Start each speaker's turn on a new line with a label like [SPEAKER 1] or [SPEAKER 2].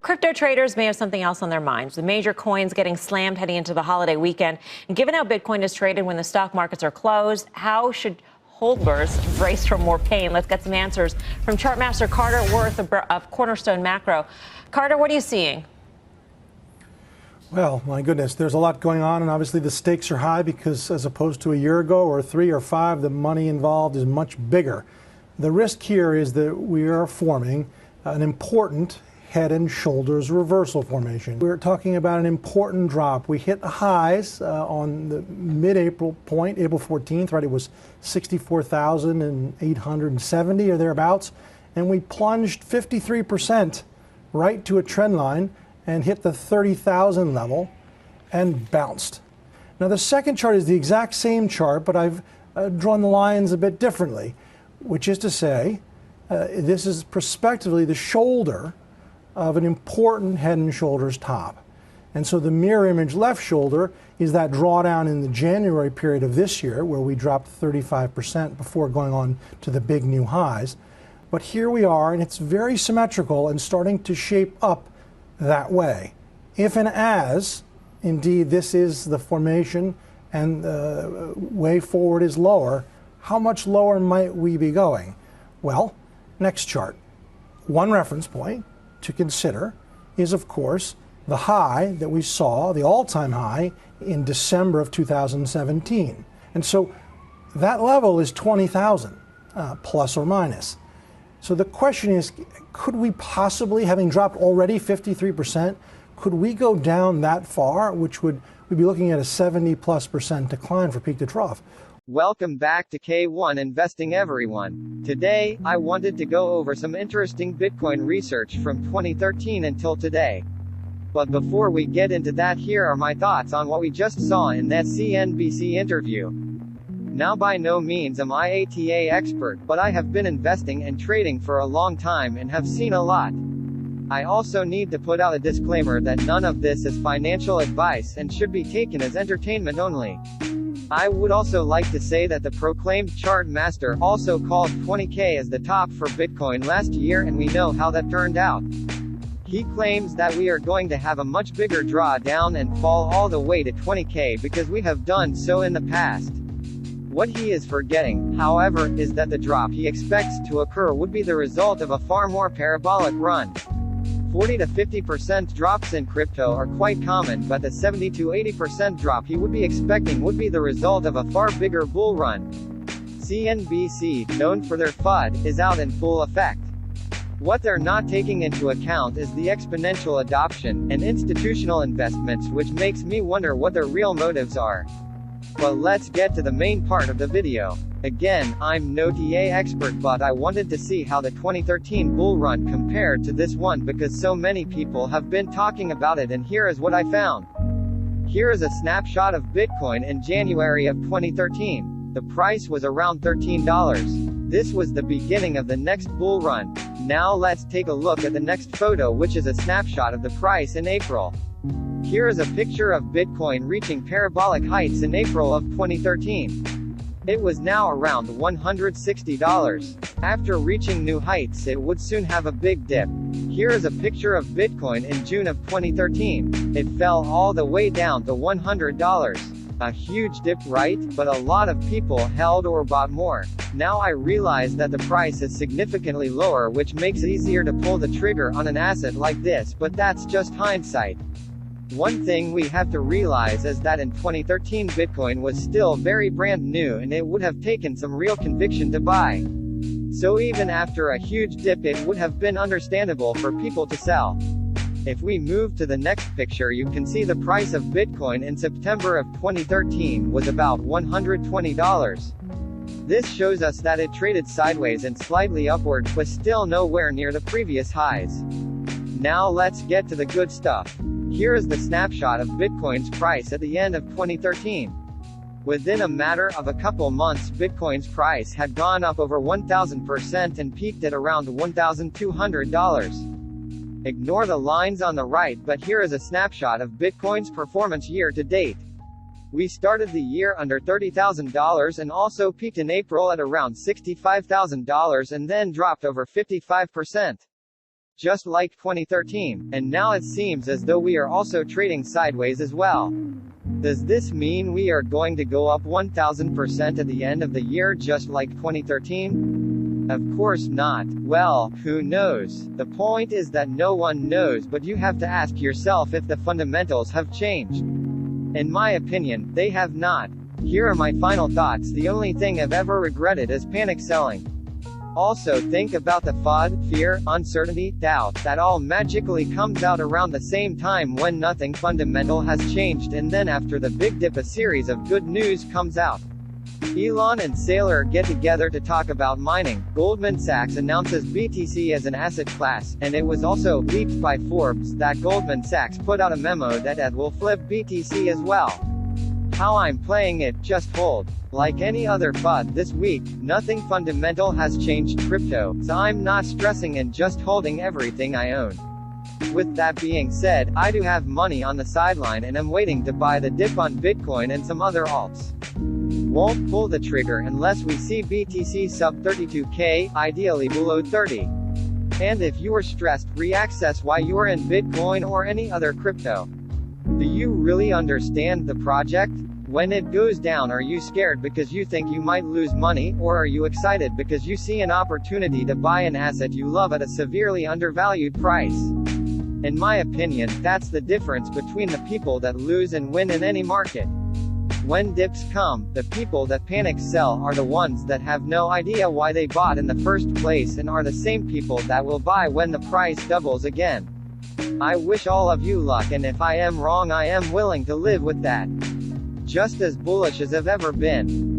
[SPEAKER 1] Crypto traders may have something else on their minds. The major coins getting slammed heading into the holiday weekend. And given how Bitcoin is traded when the stock markets are closed, how should holders brace for more pain? Let's get some answers from Chartmaster Carter Worth of Cornerstone Macro. Carter, what are you seeing?
[SPEAKER 2] Well, my goodness, there's a lot going on, and obviously the stakes are high because as opposed to a year ago or 3 or 5, the money involved is much bigger. The risk here is that we are forming an important head and shoulders reversal formation. We're talking about an important drop. We hit highs on the mid-April point, April 14th, right? It was 64,870 or thereabouts, and we plunged 53% right to a trend line and hit the 30,000 level and bounced. Now the second chart is the exact same chart, but I've drawn the lines a bit differently, which is to say, this is prospectively the shoulder of an important head and shoulders top. And so the mirror image left shoulder is that drawdown in the January period of this year where we dropped 35% before going on to the big new highs. But here we are, and it's very symmetrical and starting to shape up that way. If and as, indeed, this is the formation and the way forward is lower, how much lower might we be going? Well, next chart. One reference point to consider is, of course, the high that we saw, the all-time high, in December of 2017. And so that level is 20,000, plus or minus. So the question is, could we possibly, having dropped already 53%, could we go down that far, which we'd be looking at a 70+% decline for peak to trough?
[SPEAKER 3] Welcome back to K1 Investing, everyone. Today, I wanted to go over some interesting Bitcoin research from 2013 until today. But before we get into that, here are my thoughts on what we just saw in that CNBC interview. Now, by no means am I ATA expert, but I have been investing and trading for a long time and have seen a lot. I also need to put out a disclaimer that none of this is financial advice and should be taken as entertainment only. I would also like to say that the proclaimed chart master also called 20K as the top for Bitcoin last year, and we know how that turned out. He claims that we are going to have a much bigger drawdown and fall all the way to 20K because we have done so in the past. What he is forgetting, however, is that the drop he expects to occur would be the result of a far more parabolic run. 40 to 50% drops in crypto are quite common, but the 70 to 80% drop he would be expecting would be the result of a far bigger bull run. CNBC, known for their FUD, is out in full effect. What they're not taking into account is the exponential adoption and institutional investments, which makes me wonder what their real motives are. But let's get to the main part of the video. Again, I'm no TA expert, but I wanted to see how the 2013 bull run compared to this one because so many people have been talking about it, and here is what I found. Here is a snapshot of Bitcoin in January of 2013. The price was around $13. This was the beginning of the next bull run. Now let's take a look at the next photo, which is a snapshot of the price in April. Here is a picture of Bitcoin reaching parabolic heights in April of 2013. It was now around $160. After reaching new heights, it would soon have a big dip. Here is a picture of Bitcoin in June of 2013. It fell all the way down to $100. A huge dip, right? But a lot of people held or bought more. Now I realize that the price is significantly lower, which makes it easier to pull the trigger on an asset like this, but that's just hindsight. One thing we have to realize is that in 2013 Bitcoin was still very brand new and it would have taken some real conviction to buy. So even after a huge dip, it would have been understandable for people to sell. If we move to the next picture, you can see the price of Bitcoin in September of 2013 was about $120. This shows us that it traded sideways and slightly upward, but still nowhere near the previous highs. Now let's get to the good stuff. Here is the snapshot of Bitcoin's price at the end of 2013. Within a matter of a couple months, Bitcoin's price had gone up over 1,000% and peaked at around $1,200. Ignore the lines on the right, but here is a snapshot of Bitcoin's performance year to date. We started the year under $30,000 and also peaked in April at around $65,000 and then dropped over 55%. Just like 2013, and now it seems as though we are also trading sideways as well. Does this mean we are going to go up 1,000% at the end of the year just like 2013? Of course not. Well, who knows? The point is that no one knows, but you have to ask yourself if the fundamentals have changed. In my opinion, they have not. Here are my final thoughts. The only thing I've ever regretted is panic selling. Also think about the FUD, fear, uncertainty, doubt, that all magically comes out around the same time when nothing fundamental has changed, and then after the big dip a series of good news comes out. Elon and Saylor get together to talk about mining, Goldman Sachs announces BTC as an asset class, and it was also leaked by Forbes that Goldman Sachs put out a memo that it will flip BTC as well. How I'm playing it, just hold. Like any other FUD this week, nothing fundamental has changed crypto, so I'm not stressing and just holding everything I own. With that being said, I do have money on the sideline and I'm waiting to buy the dip on Bitcoin and some other alts. Won't pull the trigger unless we see BTC sub 32K, ideally below 30. And if you are stressed, reaccess why you are in Bitcoin or any other crypto. Do you really understand the project? When it goes down, are you scared because you think you might lose money, or are you excited because you see an opportunity to buy an asset you love at a severely undervalued price? In my opinion, that's the difference between the people that lose and win in any market. When dips come, the people that panic sell are the ones that have no idea why they bought in the first place and are the same people that will buy when the price doubles again. I wish all of you luck, and if I am wrong, I am willing to live with that. Just as bullish as I've ever been.